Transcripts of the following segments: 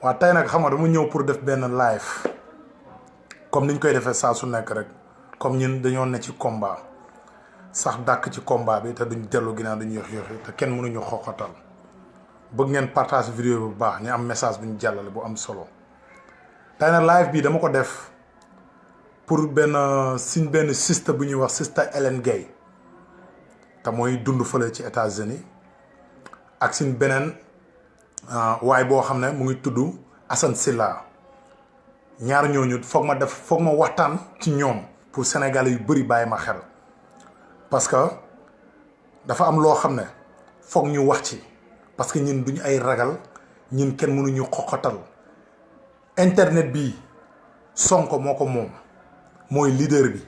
waa tey nag xam nga dama ñëw pour def benn live comme niñ koy defee saa su nekk rek comme ñun dañoo ne ci combat sax dàkk ci combat bi te duñ dellu ginnaaw duñ yox-yoxi te kenn mënuñu xoxatal bëgg ngeen partage vidéo bu baax ñu am message bu ñu jàllale bu am solo tey nag live bi dama ko def pour benn suñ benn sister bu ñuy wax sister Ellen Gueye te mooy dund fële ci États-Unis ak suñ beneen waaye boo xam ne mu ngi tudd Assane Sylla ñaar ñooñu foog ma waxtaan ci ñoom pour Sénégalais yu bëri bàyyi ma xel parce que dafa am loo xam ne foog ñu wax ci parce que ñun duñu ay ragal ñun kenn mënuñu xoxatal internet bi Sonko moo ko moom mooy leader bi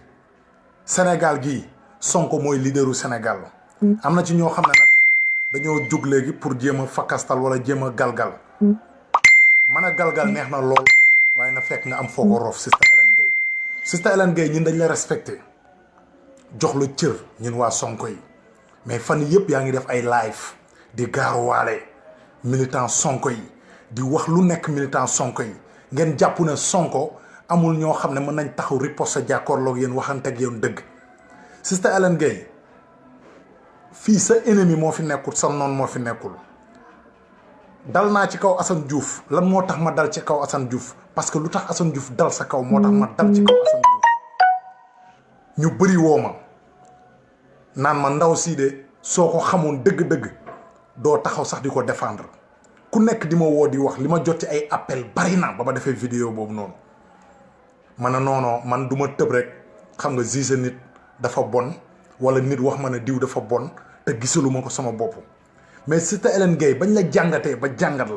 Sénégal gii Sonko mooy leaderu Sénégal am na ci ñoo xam ne nag dañoo jug léegi pour jéem a fakastal wala jéem a galgal man a galgal neex na lool waaye na fekk nga am foo ko rof Sister Ellen Gueye Sister Ellen Gueye ñun dañ la respecté jox la cër ñun waa Sonko yi mais fan yëpp yaa ngi def ay live di gaaruwaale militant Sonko yi di wax lu nekk militant Sonko yi ngeen jàpp ne Sonko amul ñoo xam ne mën nañ taxaw riposte jàkkaarloog yéen waxante ak yéen dëgg Sister Ellen Gueye fii sa ennemi moo fi nekkul sa noon moo fi nekkul dal naa ci kaw Assane Diouf lan moo tax ma dal ci kaw Assane Diouf parce que lu tax Assane Diouf dal sa kaw moo tax ma dal ci kaw Assane Diouf ñu bëri woo ma naan ma ndaw sii de soo ko xamoon dëgg-dëgg doo taxaw sax di ko défendre ku nekk di ma woo di wax li ma jot ci ay appel bari na ba ma defee vidéo boobu noonu ma ne non man du ma tëb rek xam nga gise nit dafa bon wala nit wax ma ne diw dafa bon te gisaluma ko sama bopp mais Sister Ellen Gueye bañ la jàngatee ba jàngat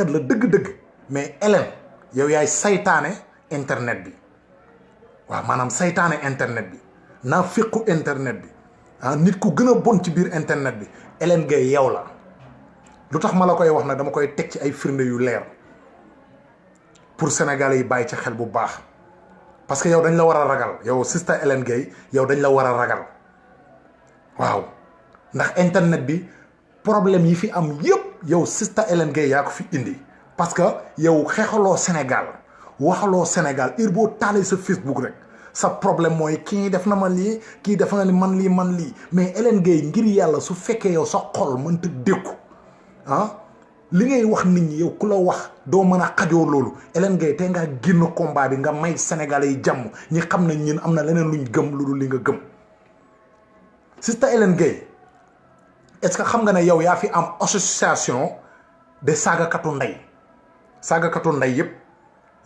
la dëgg-dëgg mais Ellen yow yaay saytaane internet bi waaw maanaam saytaane internet bi naa féqu internet bi nit ku gën a bon ci biir internet bi Ellen Gueye yow la lu tax ma la koy wax nag dama koy teg ci ay firnde yu leer pour Sénégalais yi bàyyi ci xel bu baax parce que yow dañ la war a ragal yow Sister Ellen Gueye yow dañ la war a ragal waaw ndax internet bi problème yi fi am yëpp yow Sister Ellen Gueye yaa ko fi indi parce que yow xeexaloo Sénégal waxaloo Sénégal heure boo taalee sa Facebook rek sa problème mooy kii def na ma lii kii def na ni man lii mais Ellen Gueye ngir yàlla su fekkee yow sa xol mënta dékku li ngay wax nit ñi yow ku la wax doo mën a xajoo loolu Ellen Gueye tey ngaa génn combat bi nga may Sénégalais yi jàmm ñi xam ne ñun am na leneen luñ gëm lu dul li nga gëm Sister Ellen Gueye est-ce que xam nga ne yow yaa fi am association de saagakatu ndey yëpp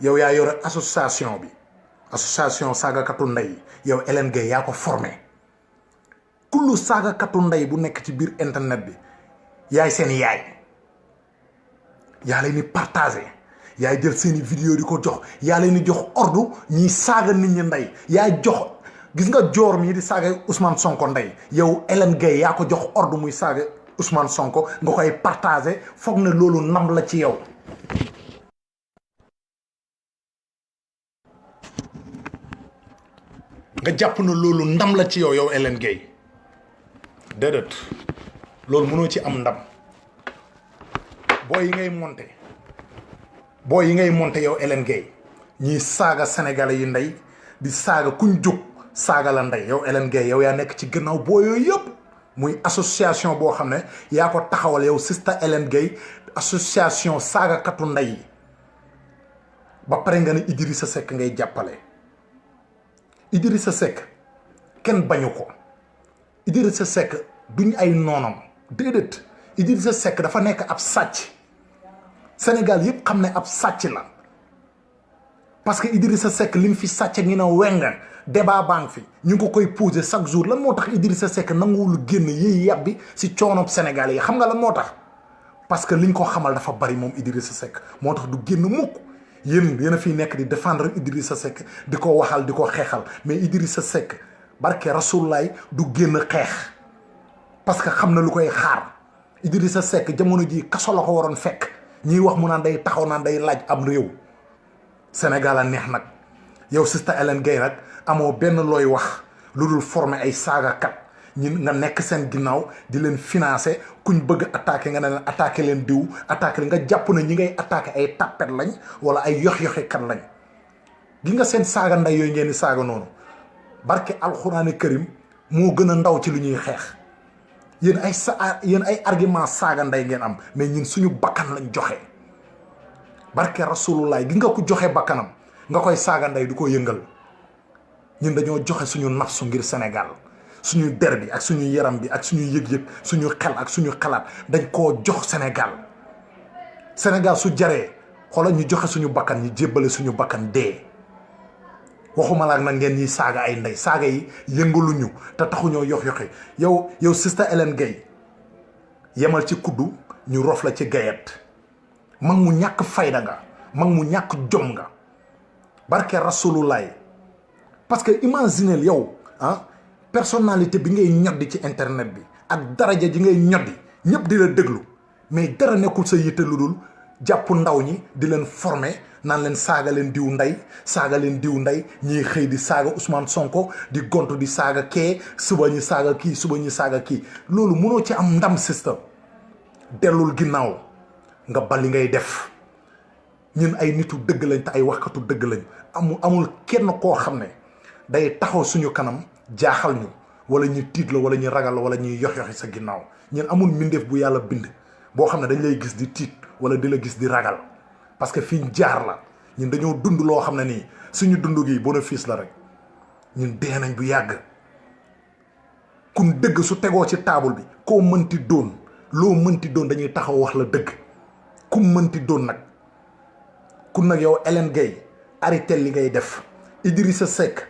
yow yaa yore association bi association saagakatu ndey yow Ellen Gueye yaa ko formé kullu saagakatu ndey bu nekk ci biir internet bi yaay seen yaay yaa leen di partagé yaay jël seeni vidéo di ko jox yaa leen di jox ordre ñiy saaga nit ñi ndey yaay jox gis nga joor mii di saaga Ousmane Sonko ndey yow Ellen Gueye yaa ko jox ordre muy saaga Ousmane Sonko nga koy partagé foog ne loolu ndam la ci yow nga jàpp na loolu ndam la ci yow Ellen Gueye déedéet loolu mënoo ci am ndam booy yi ngay monté yow Ellen Gueye ñiy saaga sénégalais yi ndey di saaga kuñ jóg saaga la ndey yow Ellen Gueye yow yaa nekk ci gannaaw boo yooyu yëpp muy association boo xam ne yaa ko taxawal yow Sister Ellen Gueye association saagakatu ndey yi ba pare nga ne Idrissa Seck ngay jàppale Idrissa Seck kenn bañu ko Idrissa Seck duñ ay noonam déedéet Idrissa Seck dafa nekk ab sàcc Sénégal yëpp xam ne ab sàcc la parce que Idrissa Seck li mu fi sàcc ngi na wenga débat banque fi ñu ngi ko koy posé chaque jour lan moo tax Idrissa Seck nanguwul génn yiy yàbbi si coonob Sénégal yi xam nga lan moo tax parce que liñ ko xamal dafa bari moom Idrissa Seck moo tax du génn mukk yéen a fiy nekk di défendre Idrissa Seck di ko waxal di ko xeexal mais Idrissa Seck barke Rasulaay du génn xeex parce que xam na lu koy xaar Idrissa Seck jamono ji kaso la ko waroon fekk ñiy wax mu naan day taxaw naan day laaj am réew Sénégal a neex nag yow Sister Ellen Gueye nag amoo benn looy wax lu dul former ay saagakat ñun nga nekk seen ginnaaw di leen financer kuñ bëgg attaquer nga ne leen attaquer leen diw attaquer nga jàpp na ñi ngay attaquer ay tappet lañ wala ay yox-yoxi kan lañ gi nga seen saaga nday yooyu ngeen di saaga noonu barke alxuraani karim moo gën a ndaw ci lu ñuy xeex yéen ay argument saaga nday ngeen am mais ñun suñu bakkan lañ joxe barke rasulullah gi nga ko joxe bakkanam nga koy saaga nday du ko yëngal ñun dañoo joxe suñu nafsu ngir Sénégal suñu der bi ak suñu yaram bi ak suñu yëg-yëg suñu xel ak suñu xalaat dañ koo jox Sénégal su jaree xoolal ñu joxe suñu bakkan ñu jébbale suñu bakkan dee waxuma la nag ngeen ñiy saaga ay ndey saaga yi yëngaluñu te taxuñoo yox-yoxi yow Sister Hélène Gaye yemal ci kuddu ñu rof la ci gayet mag mu ñàkk fayda nga mag mu ñàkk jom nga barke rasulullah parce que imaginez yow personnalité bi ngay ñoddi ci internet bi ak daraja ji ngay ñoddi ñëpp di la déglu mais dara nekkul sa yitte lu dul jàpp ndaw ñi di leen former naan leen saaga leen diw ndey ñiy xëy di saaga Ousmane Sonko di gontu di saaga kee suba ñi saaga kii loolu mënoo ci am ndam système dellul ginnaaw nga bali ngay def ñun ay nitu dëgg lañ te ay waxkatu dëgg lañ amul kenn koo xam ne day taxaw suñu kanam jaaxal ñu wala ñu tiit la wala ñu ragal la wala ñuy yox-yoxi sa ginnaaw ñun amul mbindeef bu yàlla bind boo xam ne dañ lay gis di tiit wala di la gis di ragal parce que fiñ jaar la ñun dañoo dund loo xam ne nii suñu dund gi bénéfice la rek ñun dee nañ bu yàgg kun dëgg su tegoo ci taabul bi koo mënti doon loo mënti doon dañuy taxaw wax la dëgg ku mënti doon nag kun nag yow Hélène Gaye arrêté li ngay def Idrissa Seck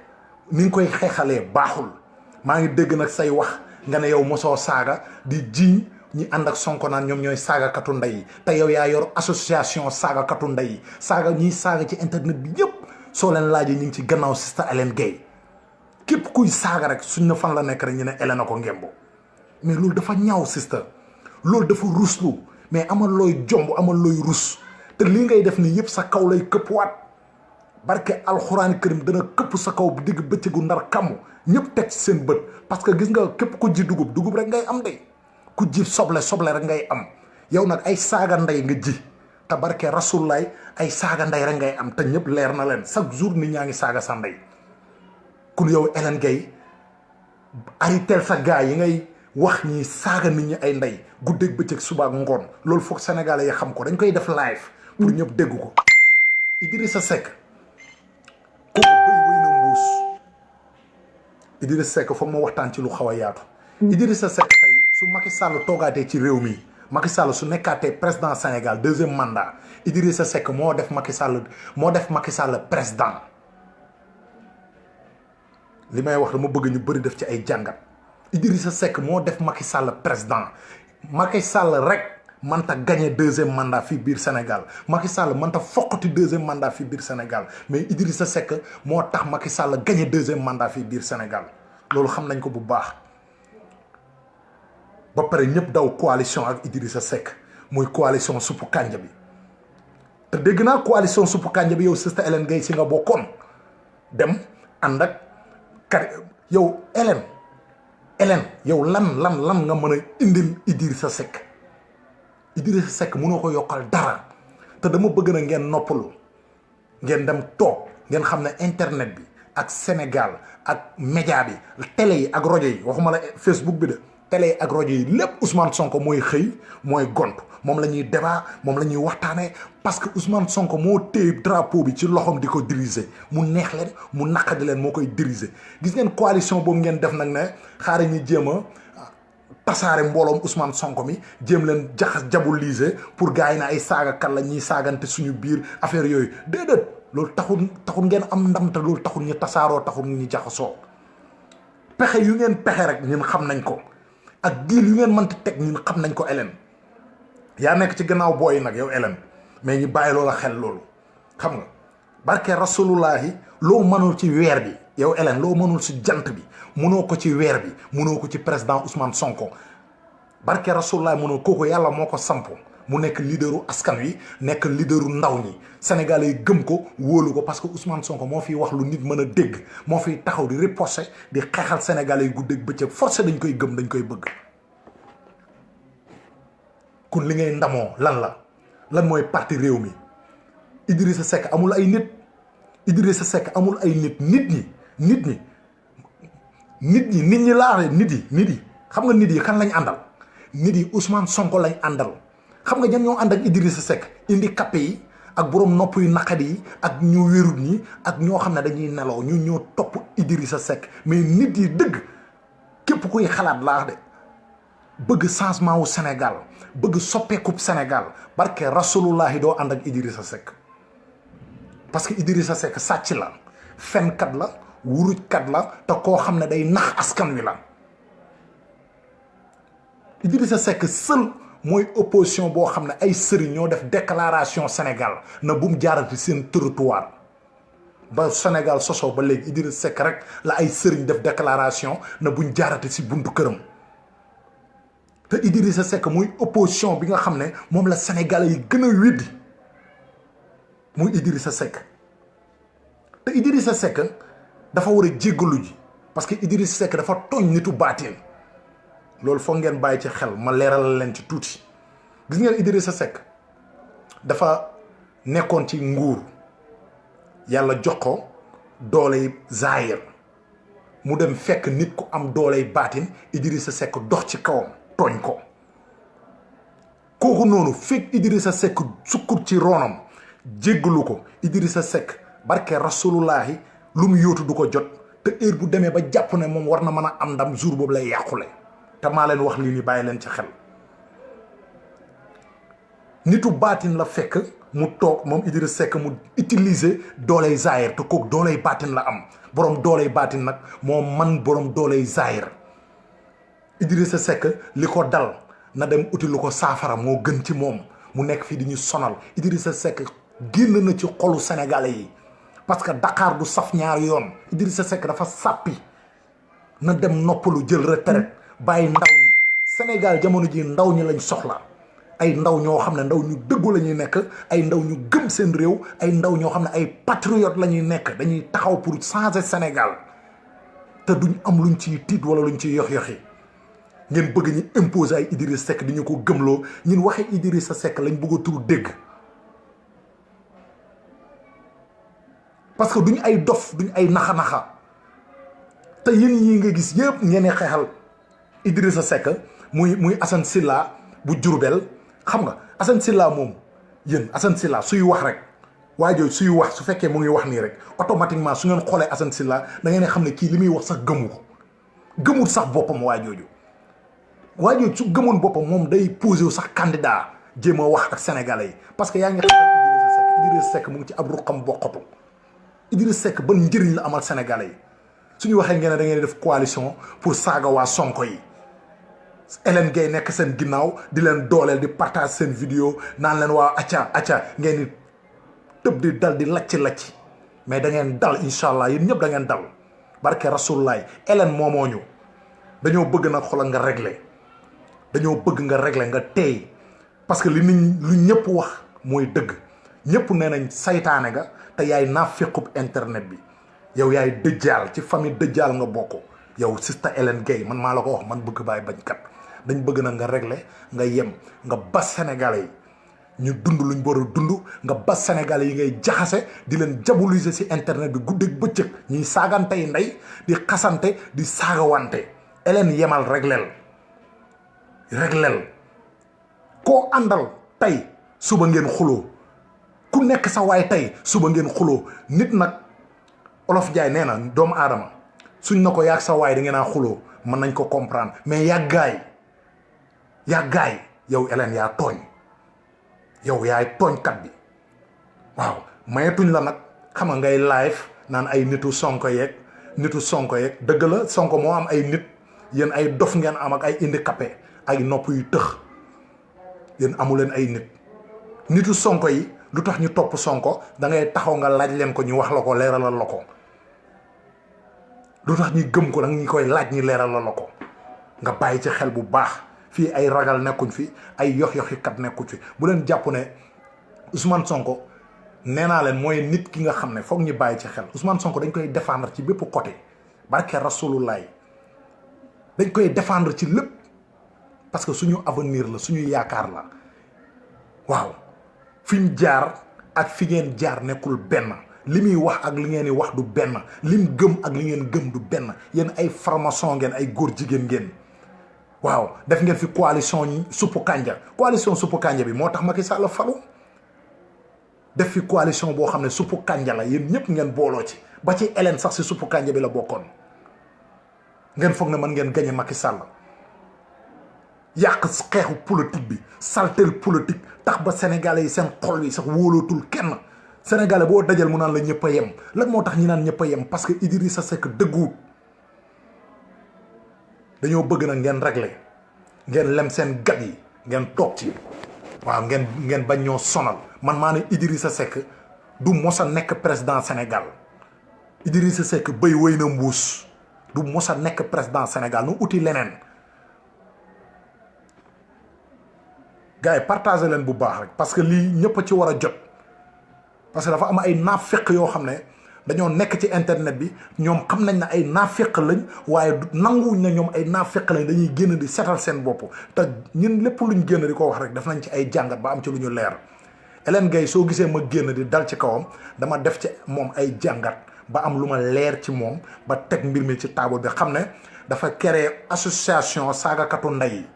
ni nga koy xeexalee baaxul maa ngi dégg nag say wax nga ne yow mosoo saaga di jiiñ ñi ànd ak Sonko naan ñoom ñooy saagakatu ndey yi te yow yaa yor association saagakatu ndey yi saaga ñiy saaga ci internet bi yëpp soo leen laajee ñu ngi ci gannaaw Sister Hélène Gaye képp kuy saaga rek suñ na fan la nekk rek ñu ne Hélène a ko ngembo mais loolu dafa ñaaw sister loolu dafa ruslu mais amal looy jomb amal looy rus te lii ngay def nii yëpp sa kaw lay këppwaat barke alxuraan karim dana këpp sa kaw bu digg bëccëgu ndar kamm ñëpp teg ci seen bët parce que gis nga képp ku ji dugub rek ngay am de ku ji soble rek ngay am yow nag ay saaga ndey nga ji te barke rasulaay ay saaga ndey rek ngay am te ñëpp leer na leen chaque jour nit ñaa ngi saaga sa ndey kun yow Hélène Gaye arrêtel sa gaa yi ngay wax ñi saaga nit ñi ay ndey guddeeg bëccëg suba ak ngoon loolu foog sénégalais yi xam ko dañ koy def live pour ñëpp dégg ko Idrissa Seck kooku bëy wéy na mbuus Idrissa Seck foog ma waxtaan ci lu xaw a yaatu Idrissa Seck tey su Macky Sall toogaatee ci réew mi Macky Sall su nekkaatee président Sénégal 2e mandat Idrissa Seck moo def Macky Sall président li may wax dama bëgg ñu bëri def ci ay jàngat Idrissa Seck moo def Macky Sall président Macky Sall rek manta gagné 2e mandat fii biir Sénégal Macky Sall manta foqati 2e mandat fii biir Sénégal mais Idrissa Seck moo tax Macky Sall gagné 2e mandat fii biir Sénégal loolu xam nañ ko bu baax ba pare ñëpp daw coalition ak Idrissa Seck muy coalition suppu kànja bi te dégg naa coalition suppu kànja bi yow Sister Hélène Gaye si nga bokkoon dem ànd ak yow Hélène yow lan nga mën a indil Idrissa Seck mënoo ko yokkal dara te dama bëgg na ngeen noppalu ngeen dem toog ngeen xam ne internet bi ak Sénégal ak média bi télé yi ak rajo yi waxuma la Facebook bi de télé yi ak rajo yi lépp Ousmane Sonko mooy xëy mooy gont moom la ñuy débat moom la ñuy waxtaanee parce que Ousmane Sonko moo téye drapeau bi ci loxoom di ko diriger mu neex leen mu naqadi leen moo koy diriger gis ngeen coalition boobu ngeen def nag ne xaaral ñu jéem a tasaare mbooloom Ousmane Sonko mi jéem leen diaboliser pour gars yi na ay saagakat la ñuy saagante suñu biir affaire yooyu déedéet loolu taxul ngeen am ndam te loolu taxul ñu tasaaroo taxul ñu jaxasoo pexe yu ngeen pexe rek ñun xam nañ ko ak diil yu ngeen mënti teg ñun xam nañ ko Hélène yaa nekk ci gannaaw booy nag yow Hélène mais ñu bàyyi loola xel loolu xam nga barke rasulullahi loo mënul ci weer bi yow Hélène loo mënul ci jant bi mënoo ko ci weer bi mënoo ko ci président Ousmane Sonko barke rasulullahi mënoo kooku yàlla moo ko samp mu nekk leaderu askan wi nekk leaderu ndaw ñi sénégalais yi gëm ko wóolu ko parce que Ousmane Sonko moo fiy wax lu nit mën a dégg moo fiy taxaw di riposter di xeexal sénégalais yi guddeeg bëccëg forcé dañ koy gëm dañ koy bëgg. kon li ngay ndamoo lan mooy parti réew mi Idrissa Seck amul ay nit Idrissa Seck amul ay nit nit ñi laaxee nit yi xam nga nit yi kan lañ àndal nit yi Ousmane Sonko lañ àndal xam nga ñan ñoo ànd ak Idrissa Seck indi kappe yi ak borom nopp yu naqadi yi ak ñu wérut ñi ak ñoo xam ne dañuy neloo ñu ñoo topp Idrissa Seck mais nit yi dëgg képp kuy xalaat laax de bëgg changement wu Sénégal bëgg soppeekub Sénégal barke rasulullahi doo ànd ak Idrissa Seck parce que Idrissa Seck sàcc la fenkat la wurujkat la te koo xam ne day nax askan wi la Idrissa Seck seul mooy opposition boo xam ne ay sëriñ ñoo def déclaration Sénégal na bu mu jaarati seen territoire ba Sénégal sosoo ba léegi Idrissa Seck rek la ay sëriñ def déclaration na buñ jaarati si buntu këram te Idrissa Seck muy opposition bi nga xam ne moom la Sénégalais yi gën a weddi muy Idrissa Seck te Idrissa Seck dafa war a jéggalu ji parce que Idrissa Seck dafa tooñ nitu baatin loolu foog ngeen bàyyi ci xel ma leeral leen ci tuuti gis ngeen Idrissa Seck dafa nekkoon ci nguur yàlla jox ko dooley zaahir mu dem fekk nit ku am dooley baatin Idrissa Seck dox ci kawam tooñ ko kooku noonu fekk Idrissa Seck sukkut ci ronam jéggalu ko Idrissa Seck barke rasulullahi lu mu yóotu du ko jot te heure bu demee ba jàpp ne moom war na mën a am ndam jour boobu lay yàqule te maa leen wax lii ni bàyyi leen ci xel nitu baatin la fekk mu toog moom Idrissa Seck mu utiliser dooley zaahir te kooku dooley baatin la am borom dooley baatin nag moo man borom dooley zaahir Idrissa Seck li ko dal na dem uti lu ko saafara moo gën ci moom mu nekk fii di ñu sonal Idrissa Seck génn na ci xolu sénégalais yi parce que Dakar du saf ñaari yoon Idrissa Seck dafa sàppi na dem noppalu jël retraite bàyyi ndaw ñi Sénégal jamono ji ndaw ñi lañ soxla ay ndaw ñoo xam ne ndaw ñu dëggu la ñuy nekk ay ndaw ñu gëm seen réew ay ndaw ñoo xam ne ay patriote la ñuy nekk dañuy taxaw pour changer Sénégal te duñ am luñ ciy tiit wala luñ ciy yox-yoxi ngeen bëgg ñu imposer ay Idrissa Seck di ñu ko gëmloo ñun waxee Idrissa Seck lañ bëgg a tur dégg parce que duñ ay dof duñ ay naxa-naxa te yéen ñii nga gis yëpp ngeen xeexal Idrissa Seck muy Assane Sylla bu Diourbel xam nga Assane Sylla moom yéen Assane Sylla suy wax rek waa jooju suy wax su fekkee mu ngi wax nii rek automatiquement su ngeen xoolee Assane Sylla da ngeen xam ne kii li muy wax sax gëmu ko gëmul sax boppam waa jooju su gëmoon boppam moom day posé wu sax candidat jéem a wax ak sénégalais yi parce que yaa ngi xeexal Idrissa Seck mu ngi ci ab ruqam bokkatu Idrissa Seck ban njëriñ la amal sénégalais yi suñu waxee ngeen ne da ngeen def coalition pour saaga waa Sonko yi Hélène Gueye nekk seen ginnaaw di leen dooleel di partage seen vidéo naan leen waa acca ngeen di tëb di dal di lacc mais da ngeen dal incha allah yéen ñëpp da ngeen dal barke rasulullaay Hélène moomoo ñu dañoo bëgg nag xoolal nga régler dañoo bëgg nga régler nga teey parce que li nit lu ñëpp wax mooy dëgg ñëpp nee nañ saytaane nga te yaay naafequb internet bi yow yaay dëjjaal ci famille dëjjaal nga bokk yow sista Hélène Gueye man maa la ko wax man bëgg baay bañkat dañ bëgg na nga régler nga yem nga bas sénégalais yi ñu dund luñ war a dund nga bas sénégalais yi ngay jaxase di leen diaboliser ci internet bi guddeeg bëccëg ñuy saagante yi ndey di xasante di saagawante Hélène yemal réglel koo àndal tey suba ngeen xuloo ku nekk sa waay tey suba ngeen xuloo nit nag olof jaay nee na doomu aadama suñ na ko yaag sa waay da ngeen a xuloo mën nañ ko comprendre mais yàggaay yow Hélène yaa tooñ yow yaay tooñkat bi waaw mayetuñ la nag xam nga ngay live naan ay nitu Sonko yeeg dëgg la Sonko moo am ay nit yéen ay dof ngeen am ak ay handicapé ay nopp yu tëx yéen amuleen ay nitu Sonko yi lu tax ñu topp Sonko da ngay taxaw nga laaj leen ko ñu wax la ko leeralal la ko lu tax ñu gëm ko da nga ñu koy laaj ñi leeralal la ko nga bàyyi ci xel bu baax fii ay ragal nekkuñ fi ay yox-yoxi kat nekkuñ fi bu leen jàpp ne Ousmane Sonko nee naa leen mooy nit ki nga xam ne foog ñu bàyyi ci xel Ousmane Sonko dañ koy défendre ci bépp côté barke Rasulullah dañ koy défendre ci lépp parce que suñu avenir la suñu yaakaar la waaw fi ñu jaar ak fi ngeen jaar nekkul benn li muy wax ak li ngeen di wax du benn lim gëm ak li ngeen gëm du benn yéen ay franc-maçon ngeen ay góor jigéen ngeen waaw def ngeen fi coalition suppu kànja bi moo tax Macky Sall falu def fi coalition boo xam ne suppu kànja la yéen ñëpp ngeen booloo ci ba ci Hélène sax si suppu kànja bi la bokkoon ngeen foog ne man ngeen gañe Macky Sall yàq xeexu politique bi saltel politique tax ba sénégalais yi seen xol yi sax wóolootul kenn sénégalais boo dajal mu naan la ñëpp a yem lan moo tax ñi naan ñëpp a yem parce que Idrissa Seck dëgguwut dañoo bëgg nag ngeen régler ngeen lem seen gat yi ngeen toog ci waaw ngeen bañ ñoo sonal man maa ne Idrissa Seck du mos a nekk président Sénégal Idrissa Seck béy wéy na mbuus du mos a nekk président Sénégal nu uti leneen gars yi partagé leen bu baax rek parce que lii ñëpp a ci war a jot parce que dafa am ay naafeq yoo xam ne dañoo nekk ci internet bi ñoom xam nañ ne ay naafeq lañ waaye nanguwuñ na ñoom ay naafeq lañ dañuy génn di setal seen bopp te ñun lépp luñ génn di ko wax rek def nañ ci ay jàngat ba am ci lu ñu leer Hélène Gueye soo gisee ma génn di dal ci kawam dama def ci moom ay jàngat ba am lu ma leer ci moom ba teg mbir mi ci table bi xam ne dafa créer association saagakatu ndey yi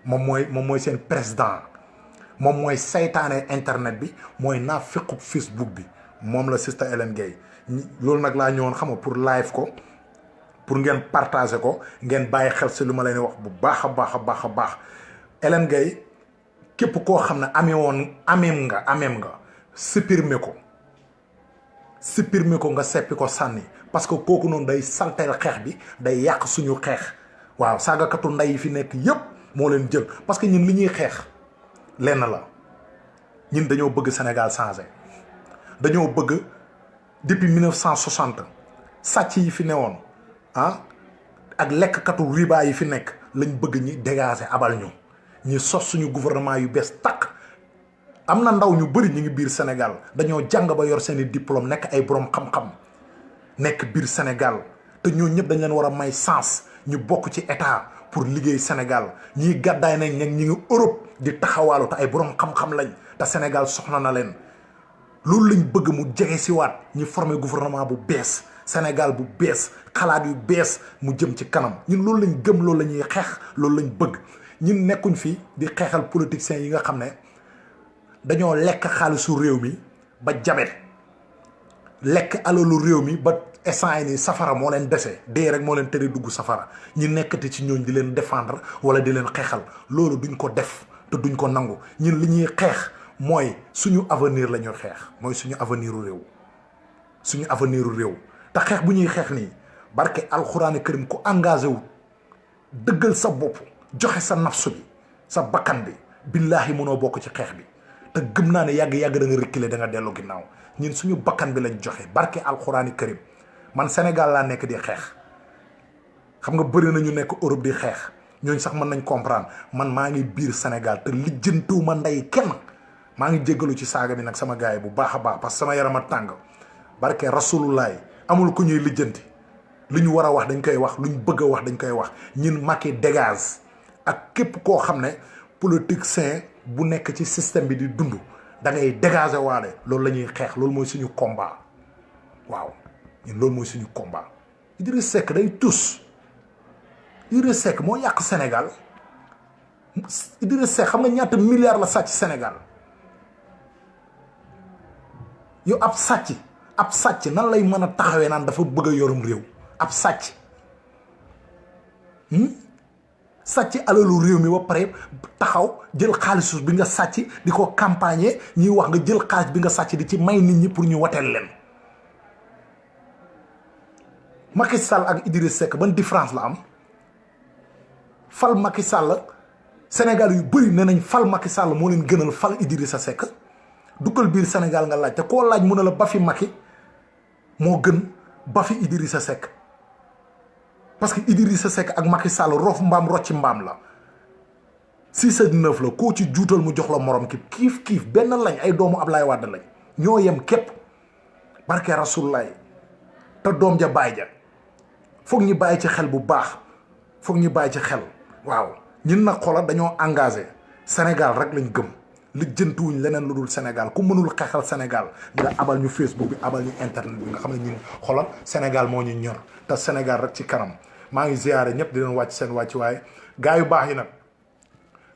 moom mooy seen président moom mooy saytaane internet bi mooy naafequ Facebook bi moom la Sister Hélène Gueye loolu nag laa ñëwoon xam nga pour live ko pour ngeen partager ko ngeen bàyyi xel si lu ma leen wax bu baax a baax a baax a baax Hélène Gueye képp koo xam ne amem nga supprimer ko nga seppi ko sànni parce que kooku noonu day salteel xeex bi day yàq suñu xeex waaw saagakatu ndey yi fi nekk yépp moo leen jël parce que ñun li ñuy xeex lenn la ñun dañoo bëgg Sénégal changé dañoo bëgg depuis 1960 sàcc yi fi newoon ak lekkkatu riba yi fi nekk lañ bëgg ñi dégager abal ñu sos suñu gouvernement yu bees tàq am na ndaw ñu bëri ñu ngi biir Sénégal dañoo jàng ba yor seeni diplôme nekk ay borom xam-xam nekk biir Sénégal te ñoo ñëpp dañ leen war a may sens ñu bokk ci état pour liggéey Sénégal ñii gàddaay nañ nag ñi ngi Europe di taxawaalu te ay borom xam-xam lañ te Sénégal soxla na leen loolu lañ bëgg mu jege si waat ñu former gouvernement bu bees Sénégal bu bees xalaat yu bees mu jëm ci kanam ñun loolu lañ gëm loolu la ñuy xeex loolu lañ bëgg ñun nekkuñ fi di xeexal politiciens yi nga xam ne dañoo lekk xaalisu réew mi ba jabet lekk alalu réew mi ba instant yi nii safara moo leen dese dee rek moo leen tere dugg safara ñu nekkati ci ñooñ di leen défendre wala di leen xeexal loolu duñ ko def te duñ ko nangu ñun li ñuy xeex mooy suñu avenir la ñuy xeex mooy suñu aveniru réew te xeex bu ñuy xeex nii barke alxuraani karim ku engagé wu dëggal sa bopp joxe sa nafsu bi sa bakkan bi billaahi mënoo bokk ci xeex bi te gëm naa ne yàgg-yàgg da nga reculer da nga dellu ginnaaw ñun suñu bakkan bi lañ joxe barke alxuraani karim man Sénégal laa nekk di xeex xam nga bëri na ñu nekk Europe di xeex ñooñu sax mën nañ comprendre man maa ngi biir Sénégal te lijjantuwuma ndey kenn maa ngi jéggalu ci saaga bi nag sama gars yi bu baax a baax parce que sama yaram a tàng barke rasulullah amul ku ñuy lijjanti lu ñu war a wax dañ koy wax lu ñu bëgg a wax dañ koy wax ñun Macky dégage ak képp koo xam ne politicien bu nekk ci système bi di dund da ngay dégager waale loolu la ñuy xeex loolu mooy suñu combat waaw ñun loolu mooy suñu combat Idriss Seck day tus Idriss Seck moo yàq Sénégal Idriss Seck xam nga ñaata milliards la sàcc Sénégal yow ab sàcc nan lay mën a taxawee naan dafa bëgg a yorum réew ab sàcc sàcc alalu réew mi ba pare taxaw jël xaalisu bi nga sàcc di ko campagner ñuy wax nga jël xaalis bi nga sàcc di ci may nit ñi pour ñu wateel leen Macky Sall ak Idriss Seck ban différence la am fal Macky Sall Sénégal yu bëri nee nañ fal Macky Sall moo leen gënal fal Idrissa Seck duggal biir Sénégal nga laaj te koo laaj mu ne la ba fi Macky moo gën ba fi Idrissa Seck parce que Idrissa Seck ak Macky Sall roof mbaam rocci mbaam la 6 ak 9 la koo ci juutal mu jox la morom kiif benn lañ ay doomu Ablaye Wade lañ ñoo yem képp barke Rasulullaay te doom ja baay ja foog ñu bàyyi ci xel bu baax foog ñu bàyyi ci xel waaw ñun nag xoolal dañoo engagé Sénégal rek lañ gëm li jëntuwuñ leneen lu dul Sénégal ku mënul xeexal Sénégal nga abal ñu Facebook bi abal ñu internet bi nga xam ne ñun xoolal Sénégal moo ñu ñor te Sénégal rek ci kanam maa ngi ziyaare ñëpp di leen wàcc seen wàcc waaye gaa yu baax yi nag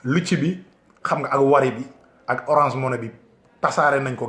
lu ci bi xam nga ak wari bi ak Orange Money bi tasaare nañ ko